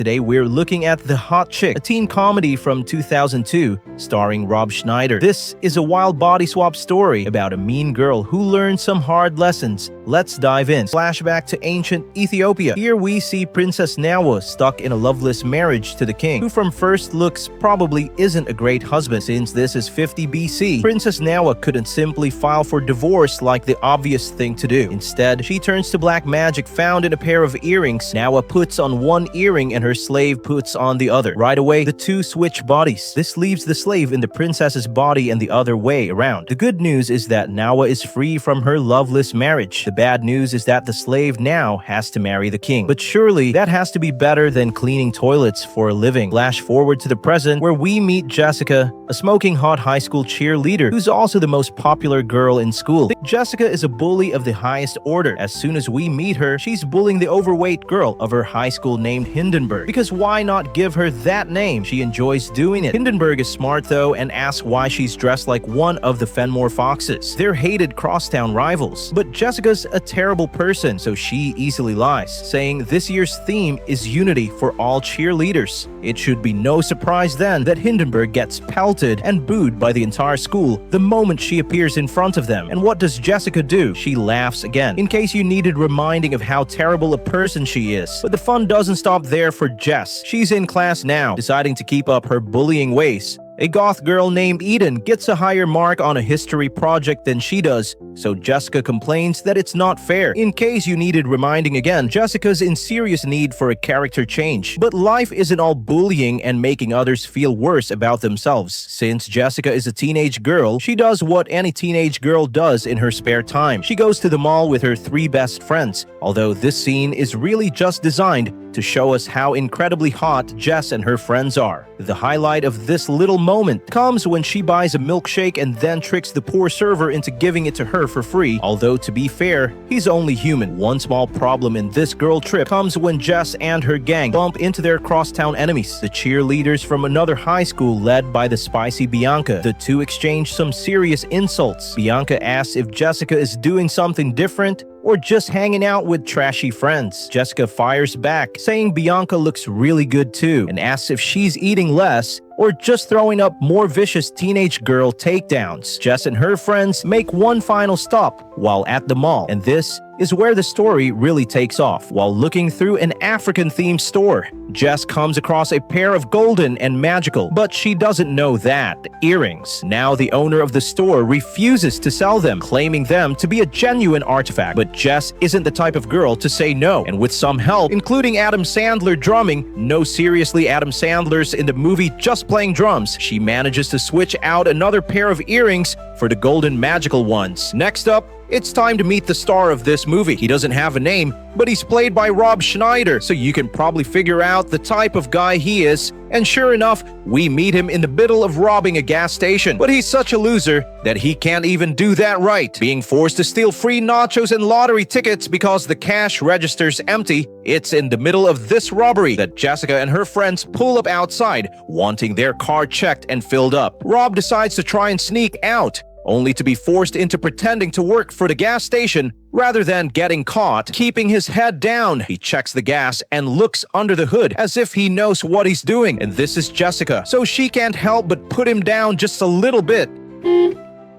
Today we're looking at The Hot Chick, a teen comedy from 2002 starring Rob Schneider. This is a wild body swap story about a mean girl who learns some hard lessons. Let's dive in. Flashback to ancient Ethiopia. Here we see Princess Nawa stuck in a loveless marriage to the king, who from first looks probably isn't a great husband. Since this is 50 BC, Princess Nawa couldn't simply file for divorce like the obvious thing to do. Instead, she turns to black magic found in a pair of earrings. Nawa puts on one earring and her slave puts on the other. Right away, the two switch bodies. This leaves the slave in the princess's body and the other way around. The good news is that Nawa is free from her loveless marriage. The bad news is that the slave now has to marry the king. But surely that has to be better than cleaning toilets for a living. Flash forward to the present, where we meet Jessica, a smoking hot high school cheerleader who's also the most popular girl in school. Jessica is a bully of the highest order. As soon as we meet her, she's bullying the overweight girl of her high school named Hindenburg. Because why not give her that name? She enjoys doing it. Hindenburg is smart though and asks why she's dressed like one of the Fenmore Foxes. They're hated crosstown rivals. But Jessica's a terrible person, so she easily lies, saying this year's theme is unity for all cheerleaders. It should be no surprise then that Hindenburg gets pelted and booed by the entire school the moment she appears in front of them. And what does Jessica do? She laughs again, in case you needed reminding of how terrible a person she is. But the fun doesn't stop there for Jess. She's in class now, deciding to keep up her bullying ways. A goth girl named Eden gets a higher mark on a history project than she does, so Jessica complains that it's not fair. In case you needed reminding again, Jessica's in serious need for a character change. But life isn't all bullying and making others feel worse about themselves. Since Jessica is a teenage girl, she does what any teenage girl does in her spare time. She goes to the mall with her three best friends, although this scene is really just designed to show us how incredibly hot Jess and her friends are. The highlight of this little moment comes when she buys a milkshake and then tricks the poor server into giving it to her for free, although to be fair, he's only human. One small problem in this girl trip comes when Jess and her gang bump into their crosstown enemies, the cheerleaders from another high school led by the spicy Bianca. The two exchange some serious insults. Bianca asks if Jessica is doing something different or just hanging out with trashy friends. Jessica fires back, saying Bianca looks really good too, and asks if she's eating less or just throwing up more vicious teenage girl takedowns. Jess and her friends make one final stop while at the mall, and this is where the story really takes off. While looking through an African-themed store, Jess comes across a pair of golden and magical, but she doesn't know that, earrings. Now the owner of the store refuses to sell them, claiming them to be a genuine artifact. But Jess isn't the type of girl to say no, and with some help, including Adam Sandler drumming, no seriously Adam Sandler's in the movie just playing drums, she manages to switch out another pair of earrings for the golden magical ones. Next up, it's time to meet the star of this movie. He doesn't have a name, but he's played by Rob Schneider, so you can probably figure out the type of guy he is. And sure enough, we meet him in the middle of robbing a gas station. But he's such a loser that he can't even do that right, being forced to steal free nachos and lottery tickets because the cash register's empty. It's in the middle of this robbery that Jessica and her friends pull up outside, wanting their car checked and filled up. Rob decides to try and sneak out, only to be forced into pretending to work for the gas station rather than getting caught. Keeping his head down, he checks the gas and looks under the hood as if he knows what he's doing. And this is Jessica, so she can't help but put him down just a little bit.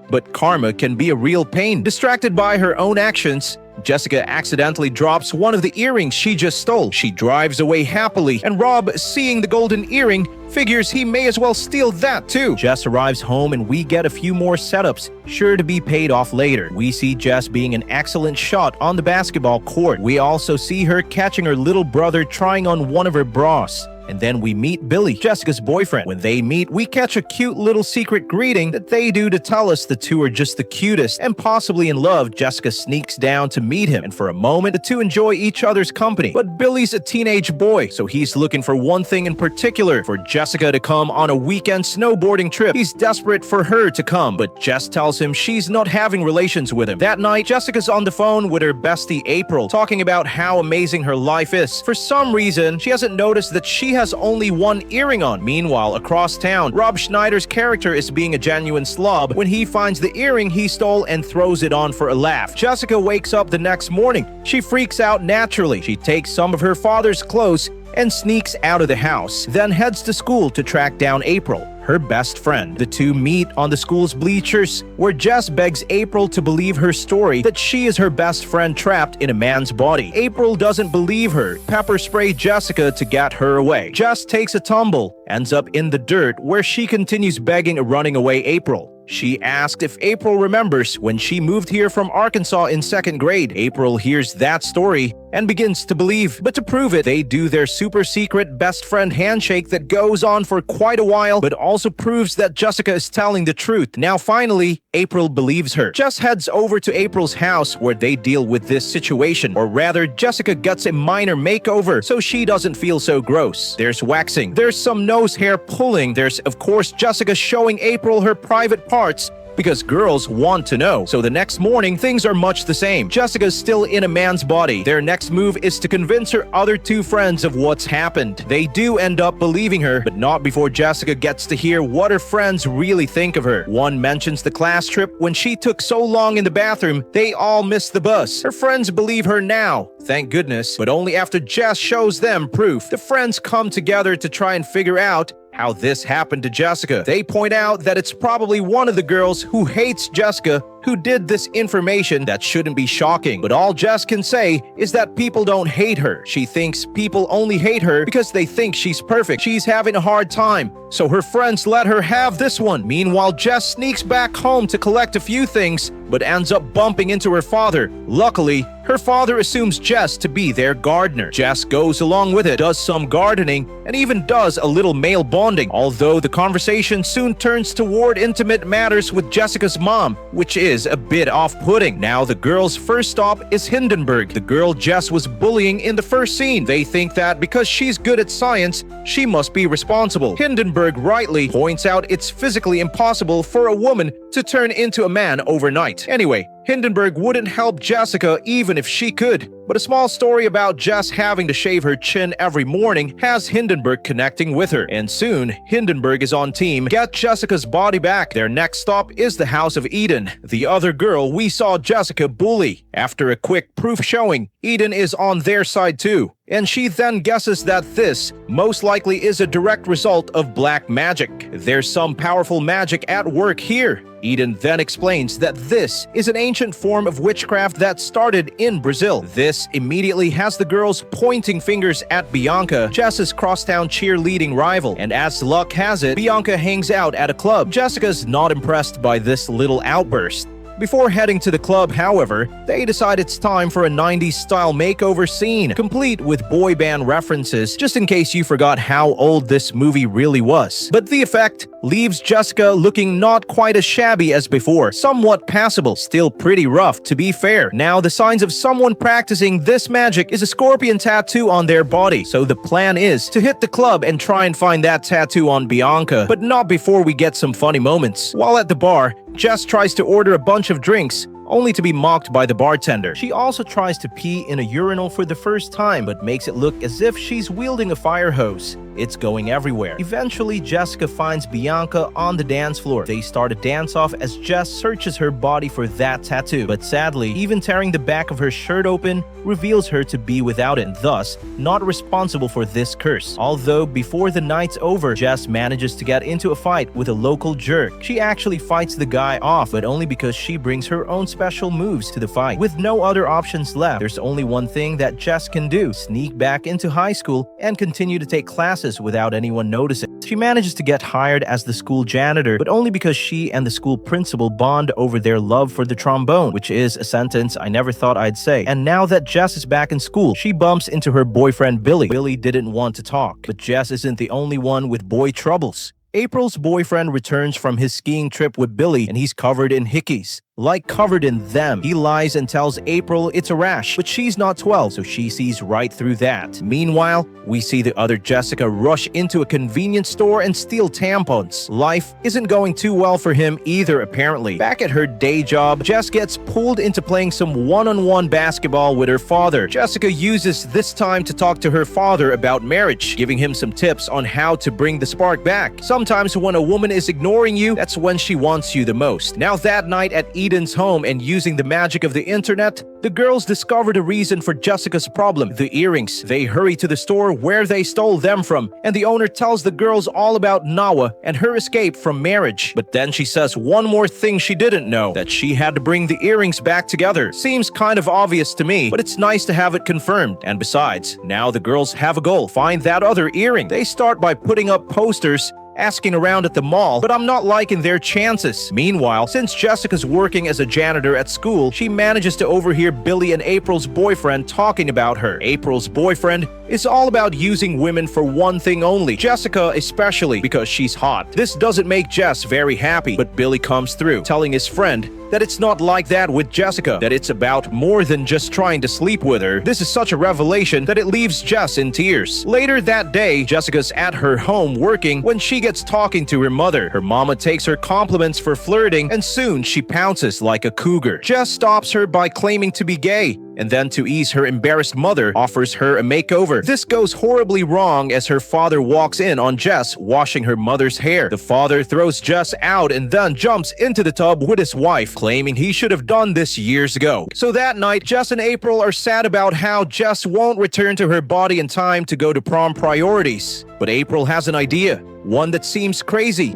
But karma can be a real pain. Distracted by her own actions, Jessica accidentally drops one of the earrings she just stole. She drives away happily, and Rob, seeing the golden earring, figures he may as well steal that too. Jess arrives home and we get a few more setups, sure to be paid off later. We see Jess being an excellent shot on the basketball court. We also see her catching her little brother trying on one of her bras. And then we meet Billy, Jessica's boyfriend. When they meet, we catch a cute little secret greeting that they do to tell us the two are just the cutest and possibly in love. Jessica sneaks down to meet him, and for a moment, the two enjoy each other's company. But Billy's a teenage boy, so he's looking for one thing in particular, for Jessica to come on a weekend snowboarding trip. He's desperate for her to come, but Jess tells him she's not having relations with him. That night, Jessica's on the phone with her bestie April, talking about how amazing her life is. For some reason, she hasn't noticed that she has only one earring on. Meanwhile, across town, Rob Schneider's character is being a genuine slob when he finds the earring he stole and throws it on for a laugh. Jessica wakes up the next morning. She freaks out naturally. She takes some of her father's clothes and sneaks out of the house, then heads to school to track down April, her best friend. The two meet on the school's bleachers, where Jess begs April to believe her story that she is her best friend trapped in a man's body. April doesn't believe her, pepper spray Jessica to get her away. Jess takes a tumble, ends up in the dirt, where she continues begging a running away April. She asked if April remembers when she moved here from Arkansas in 2nd grade. April hears that story and begins to believe. But to prove it, they do their super secret best friend handshake that goes on for quite a while, but also proves that Jessica is telling the truth. Now finally, April believes her. Jess heads over to April's house where they deal with this situation. Or rather, Jessica gets a minor makeover so she doesn't feel so gross. There's waxing, there's some nose hair pulling, there's of course Jessica showing April her private parts, because girls want to know. So the next morning, things are much the same. Jessica's still in a man's body. Their next move is to convince her other two friends of what's happened. They do end up believing her, but not before Jessica gets to hear what her friends really think of her. One mentions the class trip when she took so long in the bathroom, they all missed the bus. Her friends believe her now, thank goodness, but only after Jess shows them proof. The friends come together to try and figure out how this happened to Jessica. They point out that it's probably one of the girls who hates Jessica who did this information that shouldn't be shocking. But all Jess can say is that people don't hate her. She thinks people only hate her because they think she's perfect. She's having a hard time, so her friends let her have this one. Meanwhile, Jess sneaks back home to collect a few things, but ends up bumping into her father. Luckily, her father assumes Jess to be their gardener. Jess goes along with it, does some gardening, and even does a little male bonding, although the conversation soon turns toward intimate matters with Jessica's mom, which is a bit off-putting. Now the girl's first stop is Hindenburg, the girl Jess was bullying in the first scene. They think that because she's good at science, she must be responsible. Hindenburg rightly points out it's physically impossible for a woman to turn into a man overnight. Anyway, Hindenburg wouldn't help Jessica even if she could. But a small story about Jess having to shave her chin every morning has Hindenburg connecting with her. And soon, Hindenburg is on team Get Jessica's body back. Their next stop is the house of Eden, the other girl we saw Jessica bully. After a quick proof showing, Eden is on their side too. And she then guesses that this most likely is a direct result of black magic. There's some powerful magic at work here. Eden then explains that this is an ancient form of witchcraft that started in Brazil. This immediately has the girls pointing fingers at Bianca, Jess's crosstown cheerleading rival. And as luck has it, Bianca hangs out at a club. Jessica's not impressed by this little outburst. Before heading to the club, however, they decide it's time for a 90s style makeover scene, complete with boy band references, just in case you forgot how old this movie really was. But the effect leaves Jessica looking not quite as shabby as before, somewhat passable, still pretty rough to be fair. Now the signs of someone practicing this magic is a scorpion tattoo on their body, so the plan is to hit the club and try and find that tattoo on Bianca, but not before we get some funny moments. While at the bar, Jess tries to order a bunch of drinks, only to be mocked by the bartender. She also tries to pee in a urinal for the first time, but makes it look as if she's wielding a fire hose. It's going everywhere. Eventually, Jessica finds Bianca on the dance floor. They start a dance-off as Jess searches her body for that tattoo. But sadly, even tearing the back of her shirt open reveals her to be without it, and thus not responsible for this curse. Although before the night's over, Jess manages to get into a fight with a local jerk. She actually fights the guy off, but only because she brings her own special moves to the fight. With no other options left, there's only one thing that Jess can do: sneak back into high school and continue to take classes without anyone noticing. She manages to get hired as the school janitor, but only because she and the school principal bond over their love for the trombone, which is a sentence I never thought I'd say. And now that Jess is back in school, she bumps into her boyfriend Billy. Billy didn't want to talk, but Jess isn't the only one with boy troubles. April's boyfriend returns from his skiing trip with Billy, and he's covered in hickeys. Like covered in them. He lies and tells April it's a rash, but she's not 12, so she sees right through that. Meanwhile, we see the other Jessica rush into a convenience store and steal tampons. Life isn't going too well for him either, apparently. Back at her day job, Jess gets pulled into playing some one-on-one basketball with her father. Jessica uses this time to talk to her father about marriage, giving him some tips on how to bring the spark back. Sometimes when a woman is ignoring you, that's when she wants you the most. Now that night at Eden's home and using the magic of the internet, the girls discovered a reason for Jessica's problem, the earrings. They hurry to the store where they stole them from, and the owner tells the girls all about Nawa and her escape from marriage. But then she says one more thing she didn't know, that she had to bring the earrings back together. Seems kind of obvious to me, but it's nice to have it confirmed. And besides, now the girls have a goal: find that other earring. They start by putting up posters asking around at the mall, but I'm not liking their chances. Meanwhile, since Jessica's working as a janitor at school, she manages to overhear Billy and April's boyfriend talking about her. April's boyfriend is all about using women for one thing only, Jessica especially, because she's hot. This doesn't make Jess very happy, but Billy comes through, telling his friend that it's not like that with Jessica, that it's about more than just trying to sleep with her. This is such a revelation that it leaves Jess in tears. Later that day, Jessica's at her home working when she gets talking to her mother. Her mama takes her compliments for flirting, and soon she pounces like a cougar. Jess stops her by claiming to be gay, and then to ease her embarrassed mother, offers her a makeover. This goes horribly wrong as her father walks in on Jess washing her mother's hair. The father throws Jess out and then jumps into the tub with his wife, claiming he should have done this years ago. So that night, Jess and April are sad about how Jess won't return to her body in time to go to prom priorities. But April has an idea, one that seems crazy.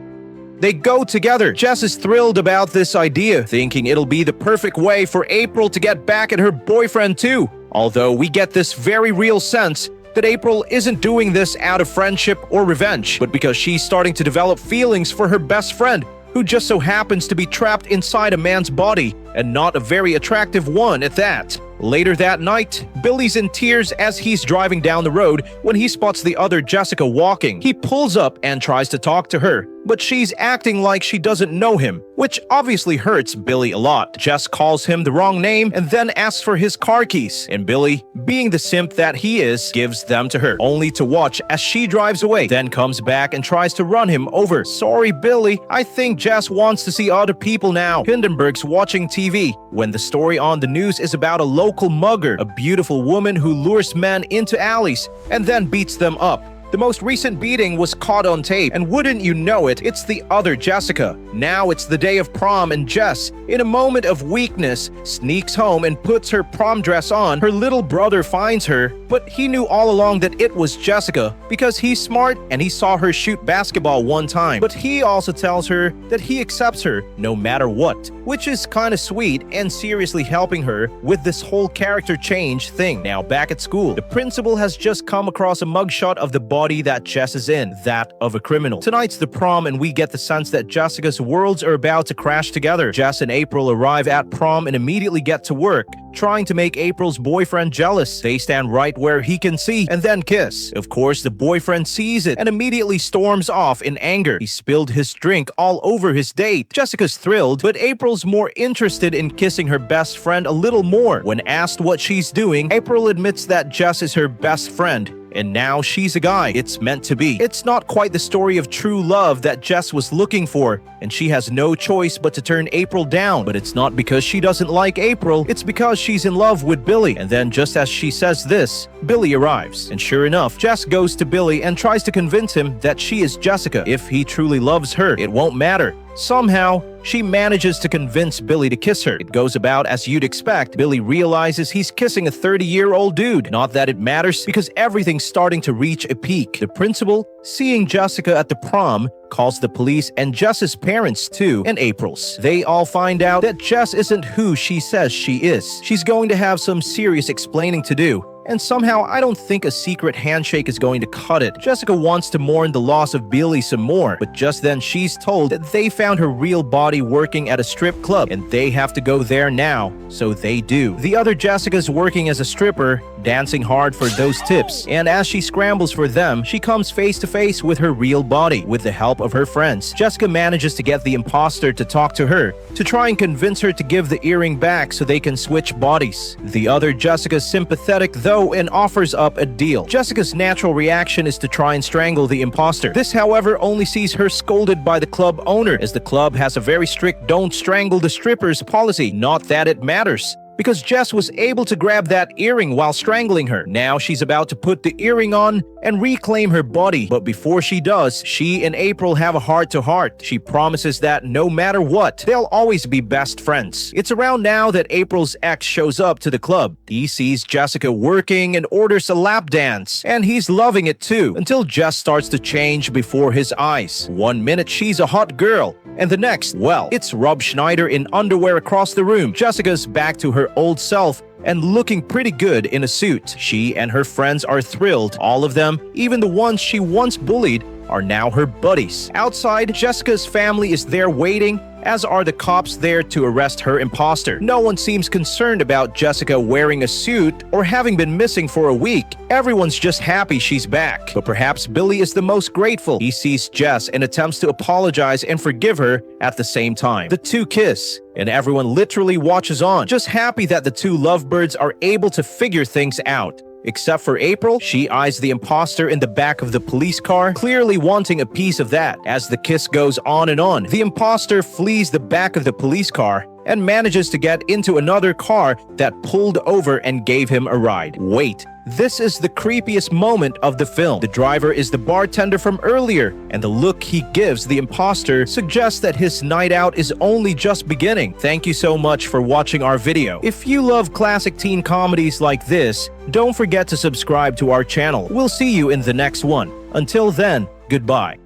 They go together. Jess is thrilled about this idea, thinking it'll be the perfect way for April to get back at her boyfriend too. Although we get this very real sense that April isn't doing this out of friendship or revenge, but because she's starting to develop feelings for her best friend, who just so happens to be trapped inside a man's body, and not a very attractive one at that. Later that night, Billy's in tears as he's driving down the road when he spots the other Jessica walking. He pulls up and tries to talk to her, but she's acting like she doesn't know him, which obviously hurts Billy a lot. Jess calls him the wrong name and then asks for his car keys, and Billy, being the simp that he is, gives them to her, only to watch as she drives away, then comes back and tries to run him over. Sorry, Billy, I think Jess wants to see other people now. Hindenburg's watching TV when the story on the news is about a local mugger, a beautiful woman who lures men into alleys and then beats them up. The most recent beating was caught on tape, and wouldn't you know it, it's the other Jessica. Now it's the day of prom, and Jess, in a moment of weakness, sneaks home and puts her prom dress on. Her little brother finds her, but he knew all along that it was Jessica because he's smart and he saw her shoot basketball one time. But he also tells her that he accepts her no matter what, which is kinda sweet and seriously helping her with this whole character change thing. Now back at school, the principal has just come across a mugshot of the body that Jess is in, that of a criminal. Tonight's the prom, and we get the sense that Jessica's worlds are about to crash together. Jess and April arrive at prom and immediately get to work, trying to make April's boyfriend jealous. They stand right where he can see and then kiss. Of course, the boyfriend sees it and immediately storms off in anger. He spilled his drink all over his date. Jessica's thrilled, but April's more interested in kissing her best friend a little more. When asked what she's doing, April admits that Jess is her best friend, and now she's a guy. It's meant to be. It's not quite the story of true love that Jess was looking for, and she has no choice but to turn April down. But it's not because she doesn't like April, it's because she's in love with Billy. And then just as she says this, Billy arrives. And sure enough, Jess goes to Billy and tries to convince him that she is Jessica. If he truly loves her, it won't matter. Somehow, she manages to convince Billy to kiss her. It goes about as you'd expect. Billy realizes he's kissing a 30-year-old dude. Not that it matters, because everything's starting to reach a peak. The principal, seeing Jessica at the prom, calls the police and Jess's parents too, and April's. They all find out that Jess isn't who she says she is. She's going to have some serious explaining to do. And somehow, I don't think a secret handshake is going to cut it. Jessica wants to mourn the loss of Billy some more, but just then she's told that they found her real body working at a strip club, and they have to go there now, so they do. The other Jessica's working as a stripper, dancing hard for those tips, and as she scrambles for them, she comes face to face with her real body. With the help of her friends, Jessica manages to get the imposter to talk to her, to try and convince her to give the earring back so they can switch bodies. The other Jessica's sympathetic though and offers up a deal. Jessica's natural reaction is to try and strangle the imposter. This, however, only sees her scolded by the club owner, as the club has a very strict "don't strangle the strippers" policy. Not that it matters. because Jess was able to grab that earring while strangling her. Now she's about to put the earring on and reclaim her body. But before she does, she and April have a heart-to-heart. She promises that no matter what, they'll always be best friends. It's around now that April's ex shows up to the club. He sees Jessica working and orders a lap dance, and he's loving it too, until Jess starts to change before his eyes. One minute she's a hot girl, and the next, well, it's Rob Schneider in underwear across the room. Jessica's back to her old self and looking pretty good in a suit. She and her friends are thrilled. All of them, even the ones she once bullied, are now her buddies. Outside, Jessica's family is there waiting, as are the cops there to arrest her imposter. No one seems concerned about Jessica wearing a suit or having been missing for a week. Everyone's just happy she's back. But perhaps Billy is the most grateful. He sees Jess and attempts to apologize and forgive her at the same time. The two kiss, and everyone literally watches on, just happy that the two lovebirds are able to figure things out. Except for April, she eyes the imposter in the back of the police car, clearly wanting a piece of that. As the kiss goes on and on, the imposter flees the back of the police car and manages to get into another car that pulled over and gave him a ride. Wait, this is the creepiest moment of the film. The driver is the bartender from earlier, and the look he gives the imposter suggests that his night out is only just beginning. Thank you so much for watching our video. If you love classic teen comedies like this, don't forget to subscribe to our channel. We'll see you in the next one. Until then, goodbye.